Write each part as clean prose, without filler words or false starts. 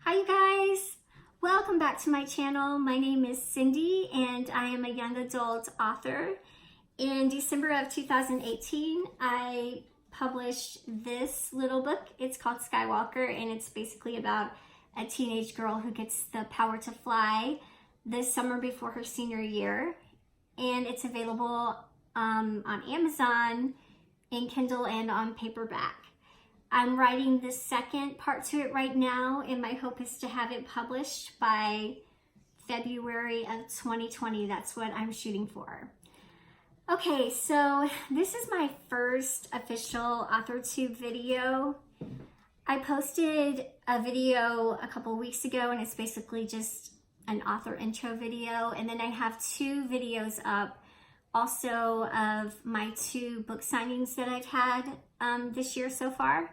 Hi you guys! Welcome back to my channel. My name is Cindy and I am a young adult author. In December of 2018, I published this little book. It's called Skywalker and it's basically about a teenage girl who gets the power to fly this summer before her senior year. And it's available on Amazon, in Kindle, and on paperback. I'm writing the second part to it right now, and my hope is to have it published by February of 2020. That's what I'm shooting for. Okay, so this is my first official AuthorTube video. I posted a video a couple weeks ago, and it's basically just an author intro video, and then I have two videos up also of my two book signings that I've had this year so far.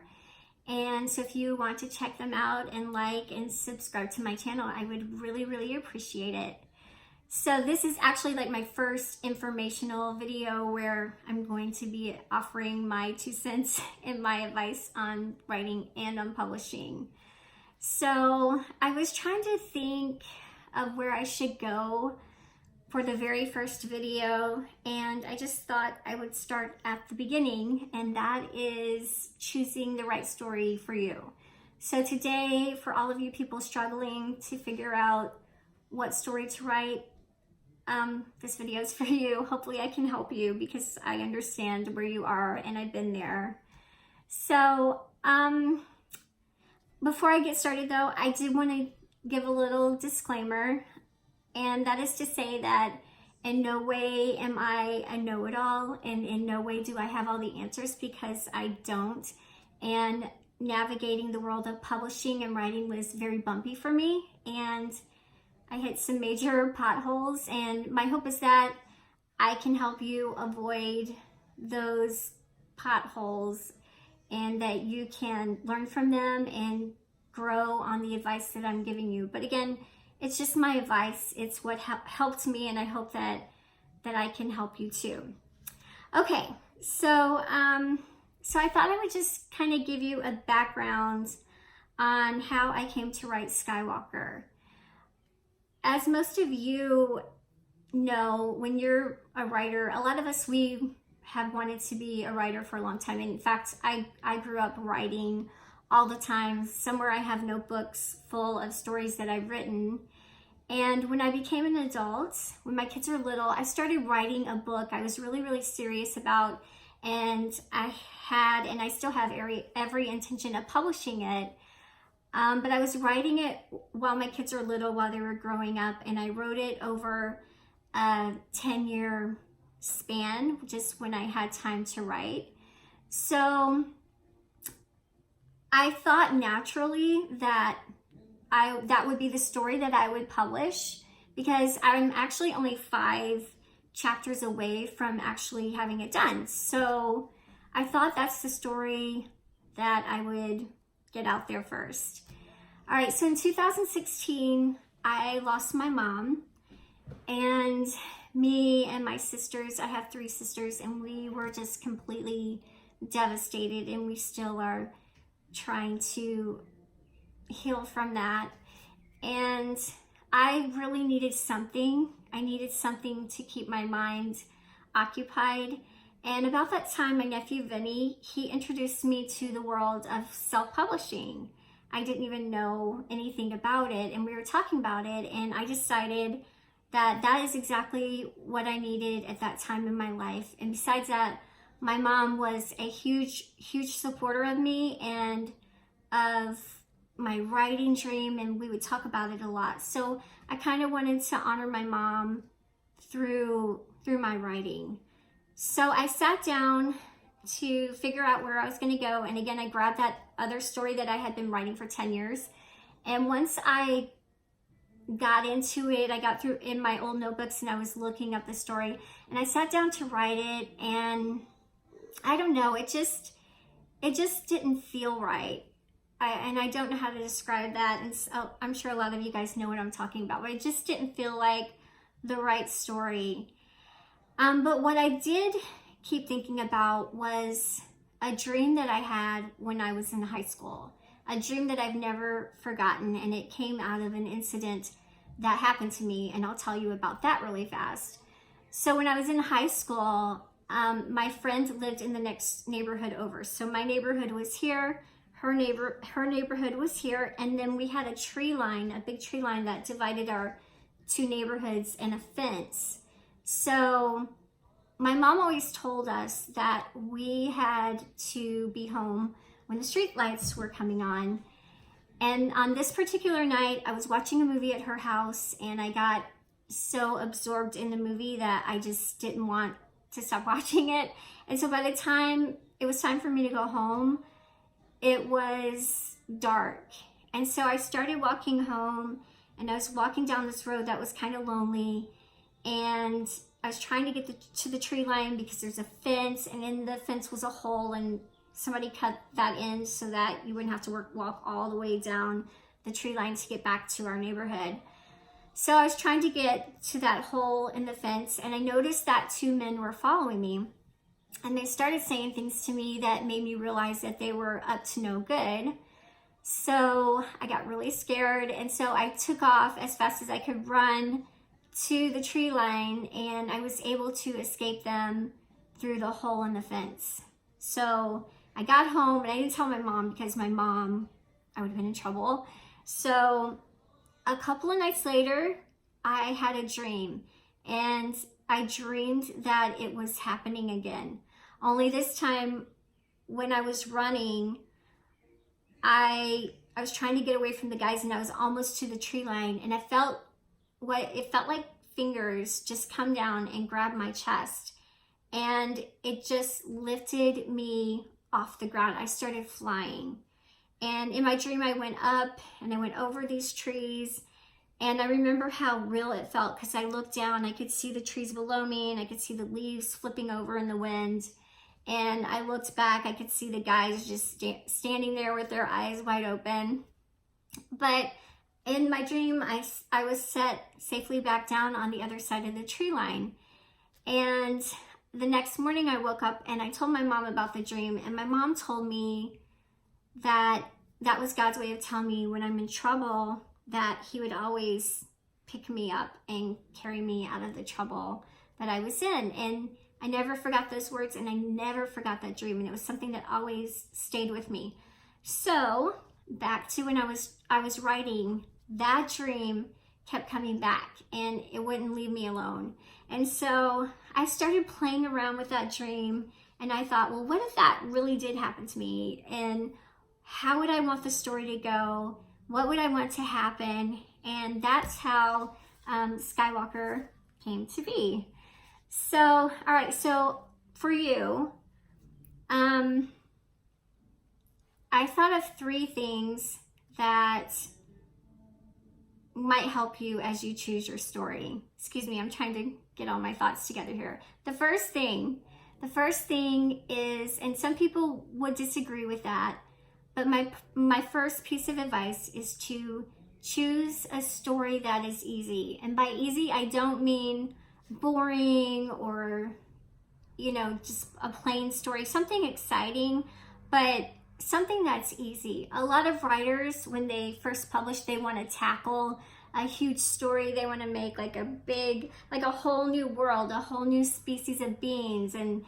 And so if you want to check them out and like and subscribe to my channel, I would really appreciate it. So this is actually like my first informational video where I'm going to be offering my 2 cents and my advice on writing and on publishing. So I was trying to think of where I should go for the very first video, and I just thought I would start at the beginning, and that is choosing the right story for you. So today, for all of you people struggling to figure out what story to write, this video is for you. Hopefully I can help you because I understand where you are and I've been there. So before I get started though, I did want to give a little disclaimer. And that is to say that in no way am I a know-it-all, and in no way do I have all the answers, because I don't. And navigating the world of publishing and writing was very bumpy for me, and I hit some major potholes, and my hope is that I can help you avoid those potholes and that you can learn from them and grow on the advice that I'm giving you. But again, it's just my advice. It's what helped me, and I hope that I can help you too. Okay, so I thought I would just kind of give you a background on how I came to write Skywalker. As most of you know, when you're a writer, a lot of us, we have wanted to be a writer for a long time. In fact, I grew up writing all the time. Somewhere I have notebooks full of stories that I've written. And when I became an adult, when my kids were little, I started writing a book I was really serious about, and I had, and I still have every intention of publishing it. But I was writing it while my kids were little, while they were growing up, and I wrote it over a 10-year span, just when I had time to write. So I thought naturally that that would be the story that I would publish, because I'm actually only 5 chapters away from actually having it done. So I thought that's the story that I would get out there first. All right, so in 2016, I lost my mom, and me and my sisters, I have 3 sisters, and we were just completely devastated, and we still are trying to heal from that. And I really needed something. I needed something to keep my mind occupied. And about that time, my nephew Vinny, he introduced me to the world of self-publishing. I didn't even know anything about it, and we were talking about it, and I decided that that is exactly what I needed at that time in my life. And besides that, my mom was a huge supporter of me and of my writing dream, and we would talk about it a lot. So I kind of wanted to honor my mom through my writing. So I sat down to figure out where I was going to go, and again I grabbed that other story that I had been writing for 10 years. And once I got into it, I got through in my old notebooks and I was looking up the story, and I sat down to write it, and I don't know, it just didn't feel right. And I don't know how to describe that, and so I'm sure a lot of you guys know what I'm talking about, but it just didn't feel like the right story. But what I did keep thinking about was a dream that I had when I was in high school, a dream that I've never forgotten, and it came out of an incident that happened to me, and I'll tell you about that really fast. So when I was in high school, my friend lived in the next neighborhood over. So my neighborhood was here, her neighborhood was here, and then we had a tree line, a big tree line that divided our two neighborhoods and a fence. So my mom always told us that we had to be home when the street lights were coming on. And on this particular night, I was watching a movie at her house, and I got so absorbed in the movie that I just didn't want to stop watching it. And so by the time it was time for me to go home, it was dark. And so I started walking home, and I was walking down this road that was kind of lonely, and I was trying to get to the tree line because there's a fence, and in the fence was a hole, and somebody cut that in so that you wouldn't have to walk all the way down the tree line to get back to our neighborhood. So I was trying to get to that hole in the fence, and I noticed that two men were following me, and they started saying things to me that made me realize that they were up to no good. So I got really scared, and so I took off as fast as I could run to the tree line, and I was able to escape them through the hole in the fence. So I got home, and I didn't tell my mom because my mom, I would have been in trouble. So a couple of nights later, I had a dream, and I dreamed that it was happening again. Only this time, when I was running, I was trying to get away from the guys, and I was almost to the tree line, and it felt like fingers just come down and grab my chest, and it just lifted me off the ground. I started flying, and in my dream I went up and I went over these trees, and I remember how real it felt because I looked down, I could see the trees below me, and I could see the leaves flipping over in the wind, and I looked back, I could see the guys just standing there with their eyes wide open. But in my dream, I was set safely back down on the other side of the tree line. And the next morning I woke up and I told my mom about the dream, and my mom told me that that was God's way of telling me when I'm in trouble that he would always pick me up and carry me out of the trouble that I was in. And I never forgot those words, and I never forgot that dream, and it was something that always stayed with me. So back to when I was writing, that dream kept coming back, and it wouldn't leave me alone. And so I started playing around with that dream, and I thought, well, what if that really did happen to me? And how would I want the story to go? What would I want to happen? And that's how Skywalker came to be. So, all right, so for you, I thought of 3 things that might help you as you choose your story. Excuse me, I'm trying to get all my thoughts together here. The first thing is, and some people would disagree with that, but my first piece of advice is to choose a story that is easy. And by easy, I don't mean boring or, just a plain story, something exciting, but something that's easy. A lot of writers, when they first publish, they want to tackle a huge story. They want to make like a whole new world, a whole new species of beings, and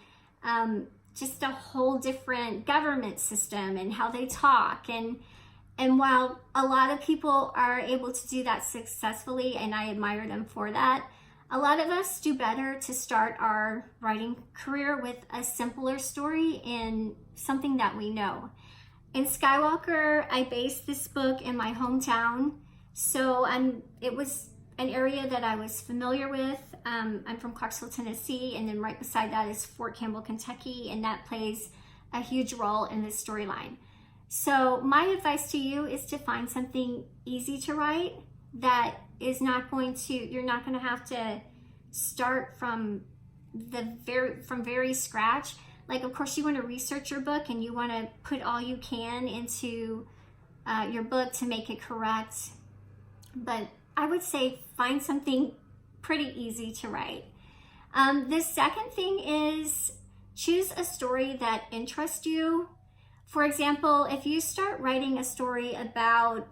just a whole different government system and how they talk. And while a lot of people are able to do that successfully, and I admire them for that, a lot of us do better to start our writing career with a simpler story in something that we know. In Skywalker, I based this book in my hometown, so it was an area that I was familiar with. I'm from Clarksville, Tennessee, and then right beside that is Fort Campbell, Kentucky, and that plays a huge role in this storyline. So my advice to you is to find something easy to write that is not going to, you're not going to have to start from very scratch. Like, of course, you want to research your book and you want to put all you can into your book to make it correct. But I would say find something pretty easy to write. The second thing is choose a story that interests you. For example, if you start writing a story about,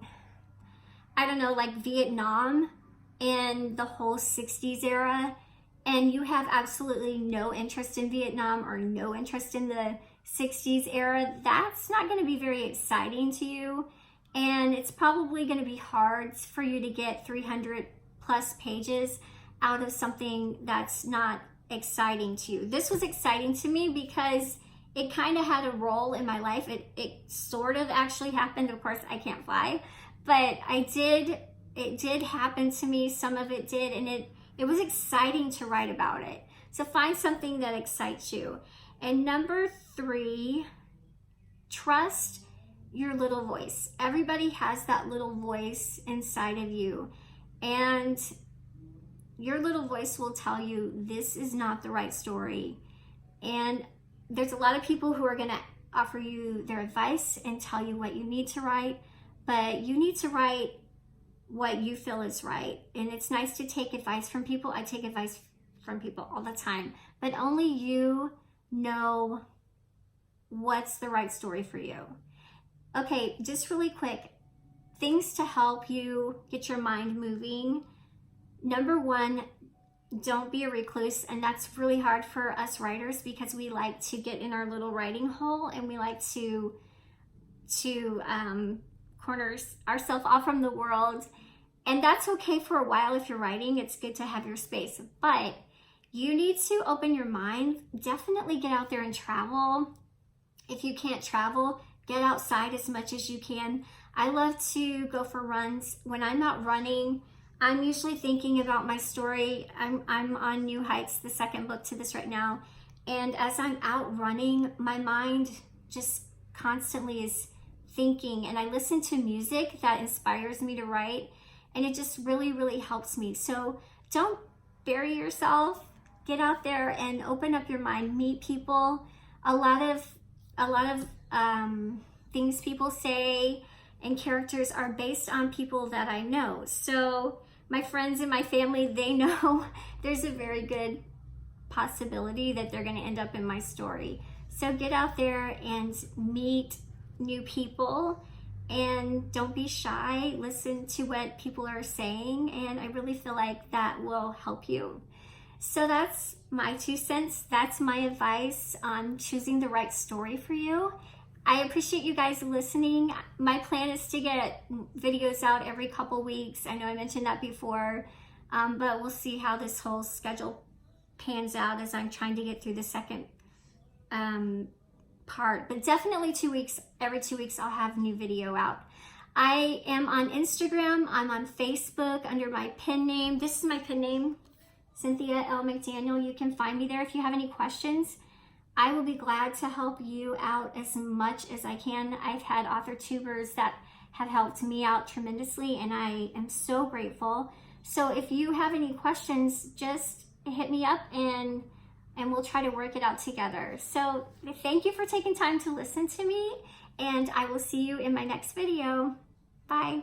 I don't know, like Vietnam and the whole 60s era, and you have absolutely no interest in Vietnam or no interest in the 60s era, that's not going to be very exciting to you. And it's probably going to be hard for you to get 300 plus pages out of something that's not exciting to you. This was exciting to me because it kind of had a role in my life. It sort of actually happened. Of course, I can't fly, but it did happen to me. Some of it did, and it was exciting to write about it. So find something that excites you. And number 3, trust your little voice. Everybody has that little voice inside of you, and your little voice will tell you this is not the right story. And there's a lot of people who are going to offer you their advice and tell you what you need to write, but you need to write what you feel is right. And it's nice to take advice from people. I take advice from people all the time, but only you know what's the right story for you. Okay, just really quick, things to help you get your mind moving. Number 1, don't be a recluse. And that's really hard for us writers because we like to get in our little writing hole and we like to corner ourselves off from the world. And that's okay for a while if you're writing. It's good to have your space, but you need to open your mind. Definitely get out there and travel. If you can't travel, get outside as much as you can. I love to go for runs. When I'm not running, I'm usually thinking about my story. I'm on New Heights, the second book to this right now. And as I'm out running, my mind just constantly is thinking, and I listen to music that inspires me to write, and it just really, really helps me. So don't bury yourself. Get out there and open up your mind, meet people. A lot of things people say and characters are based on people that I know. So my friends and my family, they know there's a very good possibility that they're going to end up in my story. So get out there and meet new people and don't be shy. Listen to what people are saying, and I really feel like that will help you. So that's my 2 cents. That's my advice on choosing the right story for you. I appreciate you guys listening. My plan is to get videos out every couple weeks. I know I mentioned that before, but we'll see how this whole schedule pans out as I'm trying to get through the second part. But definitely 2 weeks, every 2 weeks I'll have a new video out. I am on Instagram. I'm on Facebook under my pen name. This is my pen name, Cynthia L. McDaniel. You can find me there if you have any questions. I will be glad to help you out as much as I can. I've had author tubers that have helped me out tremendously, and I am so grateful. So if you have any questions, just hit me up and we'll try to work it out together. So thank you for taking time to listen to me, and I will see you in my next video. Bye.